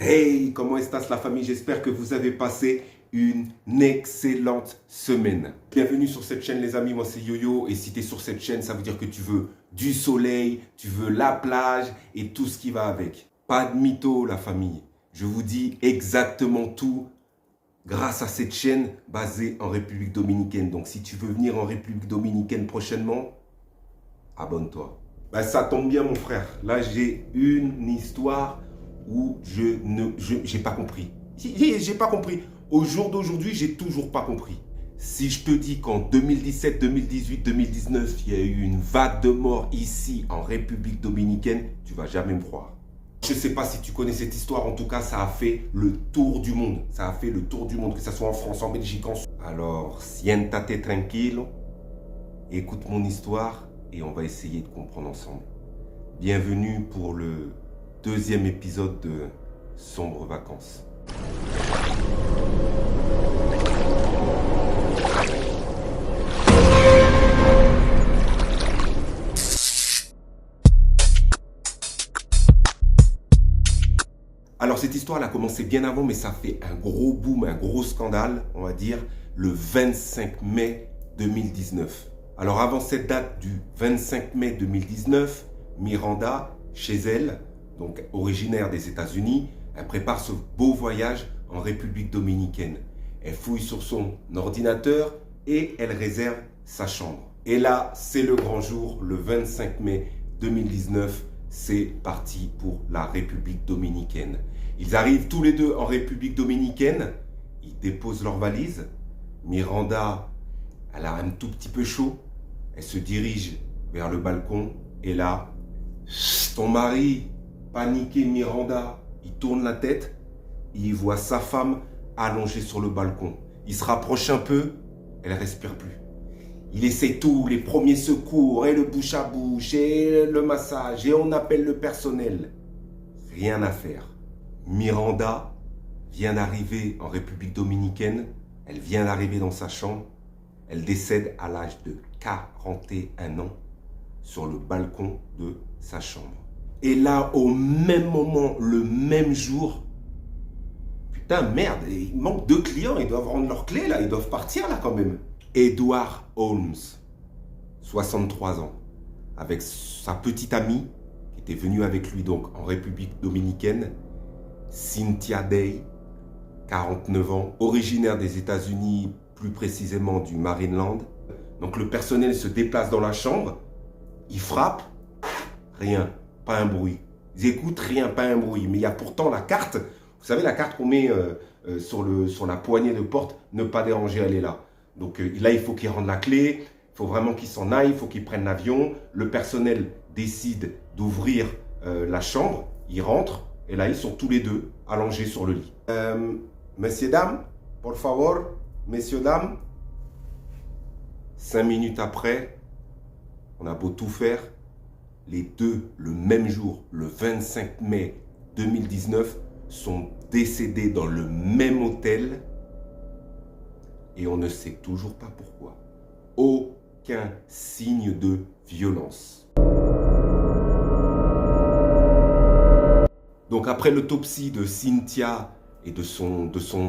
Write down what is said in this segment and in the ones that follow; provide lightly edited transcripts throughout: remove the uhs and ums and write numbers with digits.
Hey, comment est-ce la famille? J'espère que vous avez passé une excellente semaine. Bienvenue sur cette chaîne les amis, moi c'est Yo-Yo et si tu es sur cette chaîne, ça veut dire que tu veux du soleil, tu veux la plage et tout ce qui va avec. Pas de mytho la famille, je vous dis exactement tout grâce à cette chaîne basée en République Dominicaine. Donc si tu veux venir en République Dominicaine prochainement, abonne-toi. Ben, ça tombe bien mon frère, là j'ai une histoire où j'ai pas compris. J'ai pas compris. Au jour d'aujourd'hui, j'ai toujours pas compris. Si je te dis qu'en 2017, 2018, 2019, il y a eu une vague de morts ici en République Dominicaine, tu vas jamais me croire. Je sais pas si tu connais cette histoire, en tout cas, ça a fait le tour du monde. Ça a fait le tour du monde, que ce soit en France, en Belgique, en Suisse. Alors, siéntate tranquilo, écoute mon histoire et on va essayer de comprendre ensemble. Bienvenue pour le deuxième épisode de Sombres Vacances. Alors cette histoire elle a commencé bien avant, mais ça fait un gros boom, un gros scandale, on va dire, le 25 mai 2019. Alors avant cette date du 25 mai 2019, Miranda, chez elle, donc originaire des États-Unis, elle prépare ce beau voyage en République Dominicaine. Elle fouille sur son ordinateur et elle réserve sa chambre. Et là, c'est le grand jour, le 25 mai 2019, c'est parti pour la République Dominicaine. Ils arrivent tous les deux en République Dominicaine, ils déposent leurs valises. Miranda, elle a un tout petit peu chaud, elle se dirige vers le balcon et là, ton mari, paniqué Miranda, il tourne la tête, il voit sa femme allongée sur le balcon. Il se rapproche un peu, elle ne respire plus. Il essaie tout, les premiers secours, et le bouche à bouche, et le massage, et on appelle le personnel. Rien à faire. Miranda vient d'arriver en République Dominicaine, elle vient d'arriver dans sa chambre, elle décède à l'âge de 41 ans sur le balcon de sa chambre. Et là, au même moment, le même jour, putain, merde, il manque 2 clients, ils doivent rendre leurs clés, là, ils doivent partir, là, quand même. Edward Holmes, 63 ans, avec sa petite amie, qui était venue avec lui, donc, en République Dominicaine, Cynthia Day, 49 ans, originaire des États-Unis, plus précisément du Maryland. Donc, le personnel se déplace dans la chambre, il frappe, rien. Pas un bruit. Ils écoutent, rien, pas un bruit. Mais il y a pourtant la carte. Vous savez, la carte qu'on met sur la poignée de porte, ne pas déranger, elle est là. Donc là, il faut qu'ils rendent la clé. Il faut vraiment qu'ils s'en aillent. Il faut qu'ils prennent l'avion. Le personnel décide d'ouvrir la chambre. Ils rentrent. Et là, ils sont tous les deux allongés sur le lit. Messieurs, dames, por favor, messieurs, dames. 5 minutes après, on a beau tout faire. Les deux, le même jour, le 25 mai 2019, sont décédés dans le même hôtel et on ne sait toujours pas pourquoi. Aucun signe de violence. Donc après l'autopsie de Cynthia et de son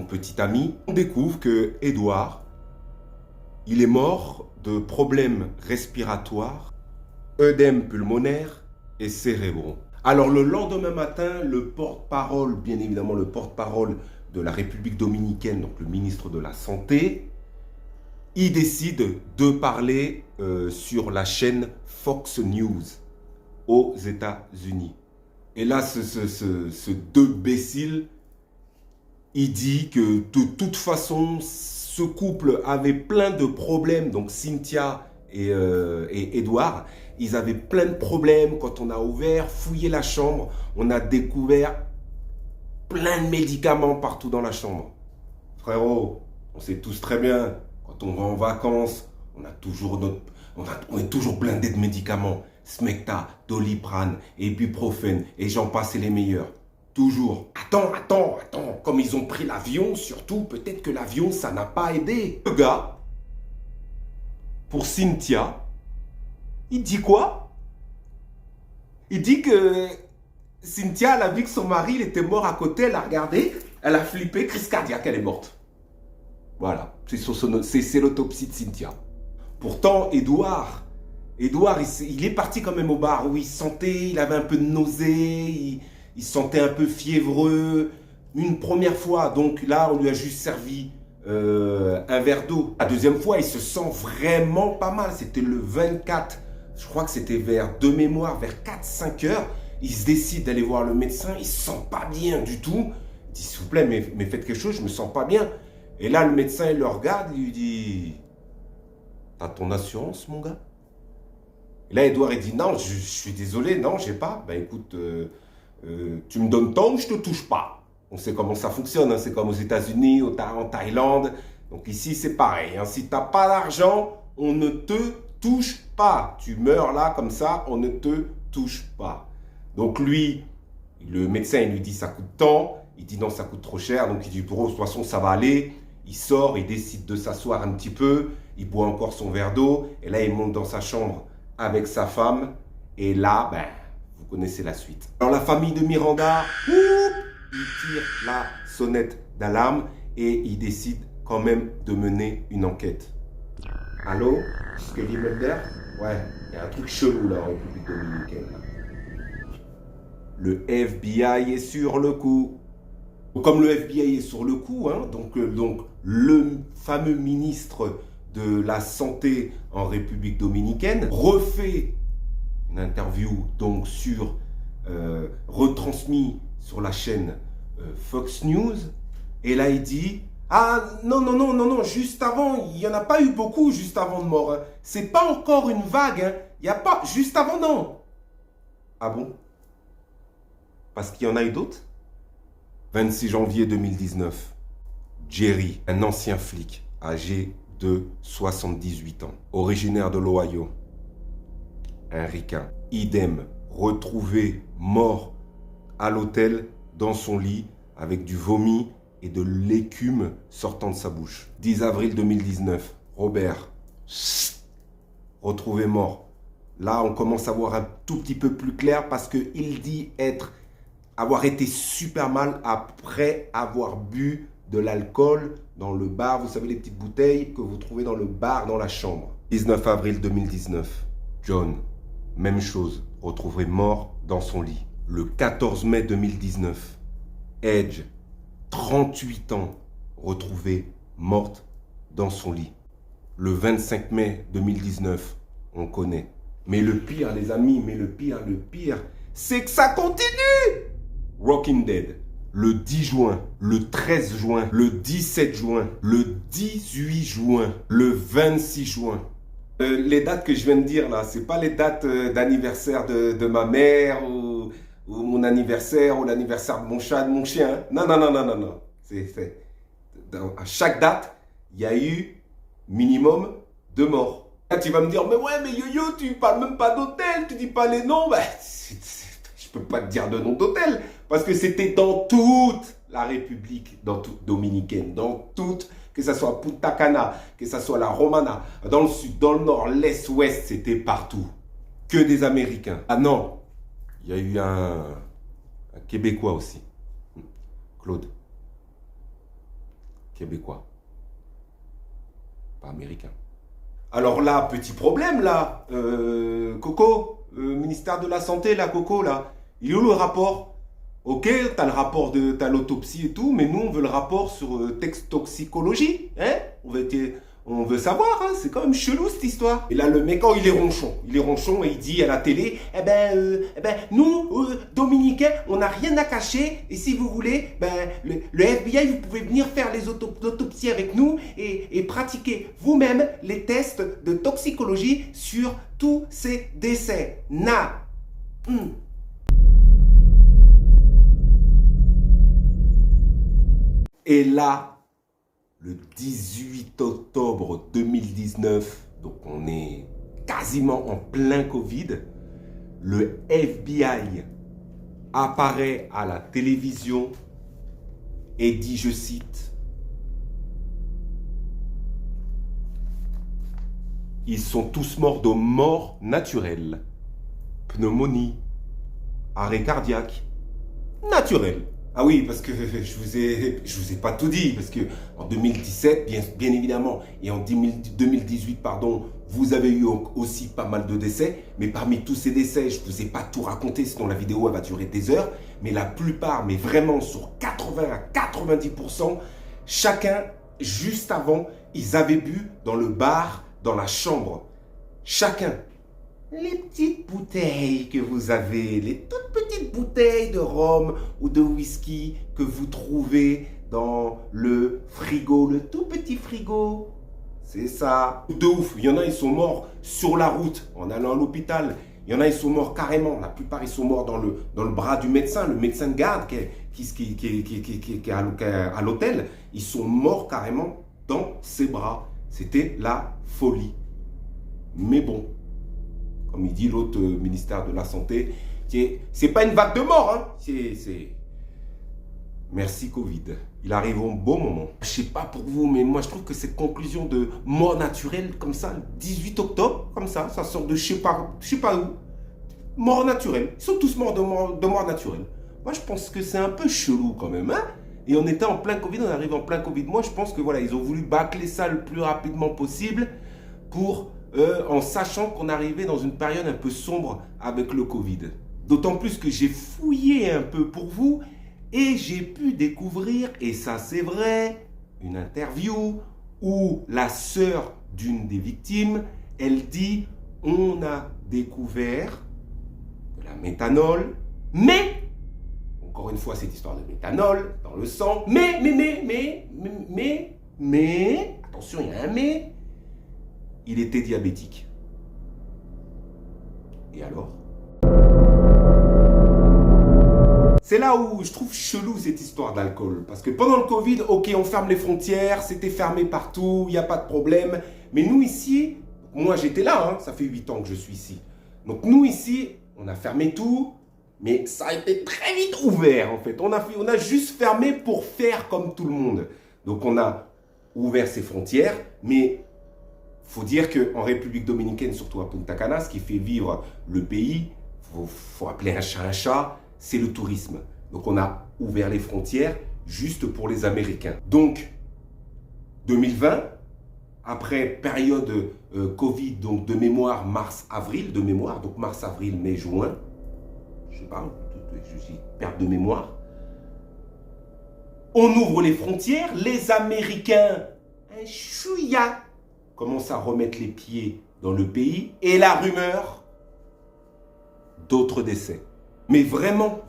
petit ami, on découvre que Edward, il est mort de problèmes respiratoires, œdème pulmonaire et cérébraux. Alors le lendemain matin, le porte-parole, bien évidemment le porte-parole de la République Dominicaine, donc le ministre de la Santé, il décide de parler sur la chaîne Fox News aux États-Unis. Et là, ce deux imbécile, il dit que de toute façon, ce couple avait plein de problèmes, donc Cynthia et Edward, ils avaient plein de problèmes. Quand on a ouvert, fouillé la chambre, on a découvert plein de médicaments partout dans la chambre. Frérot, on sait tous très bien, quand on va en vacances, on est toujours blindé de médicaments. Smecta, Doliprane, Ibuprofène, et j'en passe et les meilleurs. Toujours. Attends. Comme ils ont pris l'avion, surtout, peut-être que l'avion, ça n'a pas aidé. Le gars, pour Cynthia, il dit quoi? Il dit que Cynthia, elle a vu que son mari il était mort à côté, elle a regardé, elle a flippé, crise cardiaque, elle est morte. Voilà, c'est l'autopsie de Cynthia. Pourtant, Édouard, il est parti quand même au bar où il sentait, il avait un peu de nausée, il sentait un peu fiévreux. Une première fois, donc là, on lui a juste servi un verre d'eau. La deuxième fois, il se sent vraiment pas mal. C'était le 24, je crois que c'était de mémoire, vers 4-5 heures. Il se décide d'aller voir le médecin, il se sent pas bien du tout. Il dit, s'il vous plaît, mais faites quelque chose, je me sens pas bien. Et là, le médecin, il le regarde, il lui dit, t'as ton assurance, mon gars? Et là, Edouard, il dit, non, je suis désolé, non, j'ai pas. Ben écoute, tu me donnes tant, je te touche pas. On sait comment ça fonctionne, hein. C'est comme aux États-Unis, en Thaïlande. Donc ici, c'est pareil, hein. Si t'as pas d'argent, on ne te touche pas. Tu meurs là, comme ça, on ne te touche pas. Donc lui, le médecin, il lui dit, ça coûte tant. Il dit, non, ça coûte trop cher. Donc il dit, bro, de toute façon, ça va aller. Il sort, il décide de s'asseoir un petit peu. Il boit encore son verre d'eau. Et là, il monte dans sa chambre avec sa femme. Et là, ben, vous connaissez la suite. Alors la famille de Miranda, il tire la sonnette d'alarme et il décide quand même de mener une enquête. Allô, Kelly Mulder? Ouais, il y a un truc chelou là en République dominicaine. Le FBI est sur le coup. Comme le FBI est sur le coup, hein, donc le fameux ministre de la Santé en République dominicaine refait une interview donc retransmis sur la chaîne Fox News. Et là, il dit, ah non, juste avant, il n'y en a pas eu beaucoup juste avant de mort. Hein. C'est pas encore une vague. Hein. Il n'y a pas, juste avant, non. Ah bon? Parce qu'il y en a eu d'autres? 26 janvier 2019, Jerry, un ancien flic âgé de 78 ans, originaire de l'Ohio, un ricain, idem, retrouvé mort à l'hôtel dans son lit avec du vomi et de l'écume sortant de sa bouche. 10 avril 2019, Robert, retrouvé mort. Là, on commence à voir un tout petit peu plus clair parce qu'il dit avoir été super mal après avoir bu de l'alcool dans le bar. Vous savez, les petites bouteilles que vous trouvez dans le bar, dans la chambre. 19 avril 2019, John, même chose, retrouvé mort dans son lit. Le 14 mai 2019, Edge, 38 ans, retrouvée morte dans son lit. Le 25 mai 2019, on connaît. Mais le pire, les amis, le pire, c'est que ça continue. Walking Dead, le 10 juin, le 13 juin, le 17 juin, le 18 juin, le 26 juin. Les dates que je viens de dire là, c'est pas les dates d'anniversaire de ma mère ou mon anniversaire ou l'anniversaire de mon chat, de mon chien. Non. À chaque date, il y a eu minimum 2 morts. Là, tu vas me dire, mais ouais, mais Yo-Yo, tu parles même pas d'hôtel, tu dis pas les noms. Ben, je peux pas te dire de nom d'hôtel parce que c'était dans toute la République dominicaine, dans toute, que ce soit Punta Cana, que ce soit la Romana, dans le sud, dans le nord, l'est, ouest, c'était partout. Que des Américains. Ah non, il y a eu un Québécois aussi. Claude. Québécois. Pas américain. Alors là, petit problème là, Coco, ministère de la Santé, là, Coco, là, il est où le rapport? Ok, t'as le rapport t'as l'autopsie et tout, mais nous, on veut le rapport sur toxicologie, hein? On veut savoir, hein? C'est quand même chelou cette histoire. Et là, le mec, il est ronchon et il dit à la télé, nous, Dominicains, on n'a rien à cacher, et si vous voulez, le FBI, vous pouvez venir faire les autopsies avec nous et pratiquer vous-même les tests de toxicologie sur tous ces décès. Et là, le 18 octobre 2019, donc on est quasiment en plein Covid, le FBI apparaît à la télévision et dit, je cite, « Ils sont tous morts de mort naturelle, pneumonie, arrêt cardiaque, naturel. Ah oui, parce que je vous ai pas tout dit, parce que en 2017, bien évidemment, et en 2018, pardon, vous avez eu aussi pas mal de décès, mais parmi tous ces décès, je vous ai pas tout raconté, sinon la vidéo elle va durer des heures, mais la plupart, mais vraiment sur 80 à 90%, chacun, juste avant, ils avaient bu dans le bar, dans la chambre. Chacun. Les petites bouteilles que vous avez, les toutes petites bouteilles de rhum ou de whisky que vous trouvez dans le frigo, le tout petit frigo. C'est ça. De ouf. Il y en a, ils sont morts sur la route en allant à l'hôpital. Il y en a, ils sont morts carrément. La plupart, ils sont morts dans le bras du médecin, le médecin de garde qui est à l'hôtel. Ils sont morts carrément dans ses bras. C'était la folie. Mais bon. Comme il dit l'autre ministère de la Santé, c'est pas une vague de mort, hein. C'est... Merci Covid. Il arrive au bon moment. Je sais pas pour vous, mais moi je trouve que cette conclusion de mort naturelle, comme ça, le 18 octobre, comme ça sort de je sais pas où. Mort naturelle. Ils sont tous morts de mort naturelle. Moi je pense que c'est un peu chelou quand même, hein. Et on était en plein Covid, on arrive en plein Covid. Moi je pense que voilà, ils ont voulu bâcler ça le plus rapidement possible pour... en sachant qu'on arrivait dans une période un peu sombre avec le Covid. D'autant plus que j'ai fouillé un peu pour vous et j'ai pu découvrir, et ça c'est vrai, une interview où la sœur d'une des victimes, elle dit « On a découvert de la méthanol, mais, encore une fois cette histoire de méthanol dans le sang, mais, attention il y a un mais, il était diabétique. Et alors? C'est là où je trouve chelou cette histoire d'alcool. Parce que pendant le Covid, ok, on ferme les frontières, c'était fermé partout, il n'y a pas de problème. Mais nous ici, moi j'étais là, hein, ça fait 8 ans que je suis ici. Donc nous ici, on a fermé tout, mais ça a été très vite ouvert en fait. On a juste fermé pour faire comme tout le monde. Donc on a ouvert ses frontières, mais... faut dire qu'en République dominicaine, surtout à Punta Cana, ce qui fait vivre le pays, faut appeler un chat, c'est le tourisme. Donc on a ouvert les frontières juste pour les Américains. Donc 2020, après période Covid, donc de mémoire mars-avril, donc mars-avril, mai, juin, je sais pas, je suis perte de mémoire, on ouvre les frontières, les Américains, un chouïa, commence à remettre les pieds dans le pays et la rumeur d'autres décès. Mais vraiment,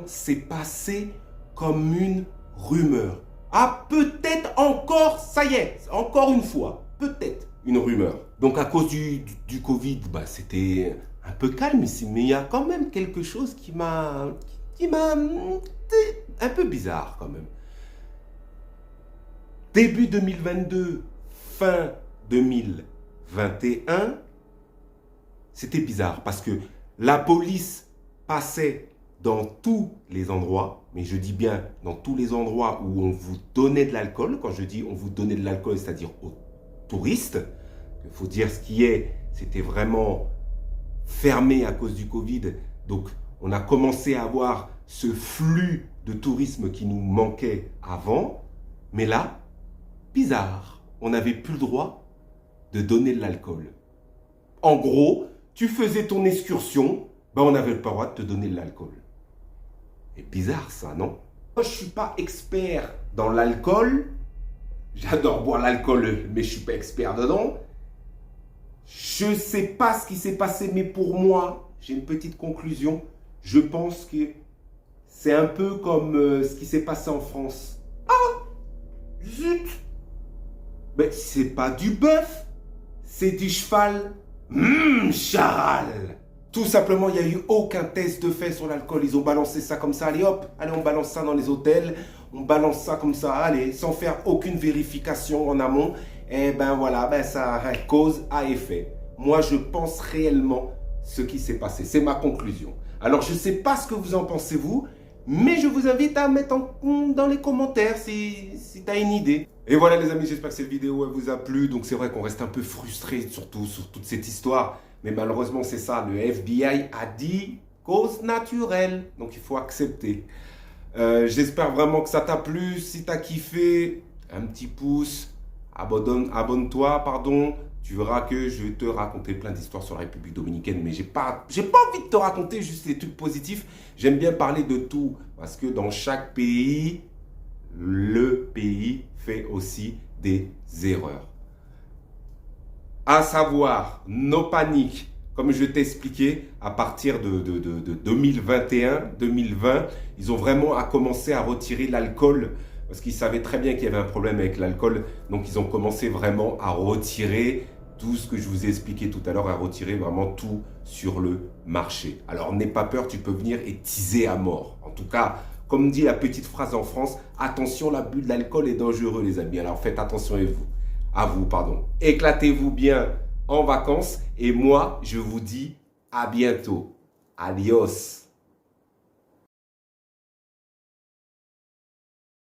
c'est passé comme une rumeur. Ah, peut-être encore, ça y est, encore une fois, peut-être une rumeur. Donc à cause du Covid, bah, c'était un peu calme ici, mais il y a quand même quelque chose qui m'a un peu bizarre quand même. Début 2022, fin 2021, c'était bizarre parce que la police passait dans tous les endroits, mais je dis bien dans tous les endroits où on vous donnait de l'alcool. Quand je dis on vous donnait de l'alcool, c'est-à-dire aux touristes, il faut dire ce qui est, c'était vraiment fermé à cause du Covid. Donc on a commencé à avoir ce flux de tourisme qui nous manquait avant, mais là, bizarre, on n'avait plus le droit de donner de l'alcool. En gros, tu faisais ton excursion, ben on n'avait pas le droit de te donner de l'alcool. C'est bizarre ça, non? Moi, je ne suis pas expert dans l'alcool. J'adore boire l'alcool, mais je ne suis pas expert dedans. Je ne sais pas ce qui s'est passé, mais pour moi, j'ai une petite conclusion. Je pense que c'est un peu comme ce qui s'est passé en France. Ah! Zut! Mais c'est pas du bœuf, c'est du cheval. Charal! Tout simplement, il n'y a eu aucun test de fait sur l'alcool. Ils ont balancé ça comme ça. Allez hop, allez, on balance ça dans les hôtels. On balance ça comme ça, allez, sans faire aucune vérification en amont. Et ben voilà, ben ça a cause à effet. Moi, je pense réellement ce qui s'est passé. C'est ma conclusion. Alors, je ne sais pas ce que vous en pensez, vous, mais je vous invite à mettre dans les commentaires si tu as une idée. Et voilà les amis, j'espère que cette vidéo elle vous a plu. Donc c'est vrai qu'on reste un peu frustré surtout sur toute cette histoire. Mais malheureusement c'est ça, le FBI a dit cause naturelle. Donc il faut accepter. J'espère vraiment que ça t'a plu. Si t'as kiffé, un petit pouce, abonne-toi, pardon. Tu verras que je vais te raconter plein d'histoires sur la République dominicaine, mais j'ai pas envie de te raconter juste les trucs positifs. J'aime bien parler de tout, parce que dans chaque pays, le pays fait aussi des erreurs. À savoir, nos paniques, comme je t'ai expliqué, à partir de 2021, 2020, ils ont vraiment commencé à retirer l'alcool parce qu'ils savaient très bien qu'il y avait un problème avec l'alcool. Donc, ils ont commencé vraiment à retirer tout ce que je vous ai expliqué tout à l'heure, à retirer vraiment tout sur le marché. Alors, n'aie pas peur, tu peux venir et teaser à mort. En tout cas, comme dit la petite phrase en France, attention, l'abus de l'alcool est dangereux, les amis. Alors, faites attention à vous, pardon. Éclatez-vous bien en vacances et moi, je vous dis à bientôt. Adios.